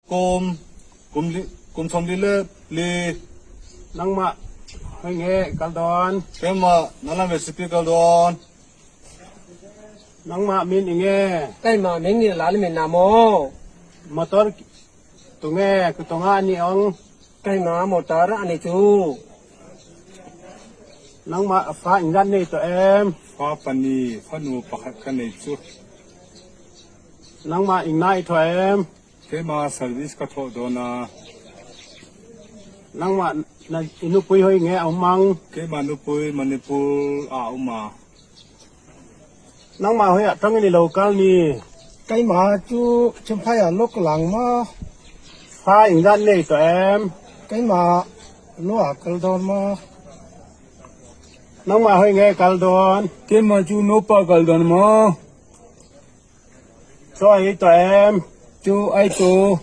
Cùng cùng cùng thông đi lớp li nang ma hoi nge kaldon cái mà nó làm về speaker đó nang ma min inge cái mà mình như là mình làm mô motor tu nge ku tonga ni ong cái mà motor anh ấy chú nang ma fa ingan ni to em pha pani pha nu pakhat cái này chú nang ma ingnai to em cái mà service cái thọ đó na nang ma na inu pui hoi nge ang mang cái mà nu pui Manipur à mà nang ma hoi atang ni local ni cái mà chú chấm phải ở lúc làng mà fa ingan ni to em cái mà lúc ở cái đó mà nang ma hoi nge kaldon cái mà chú nộp cái đó mà so hi to em chú ai chú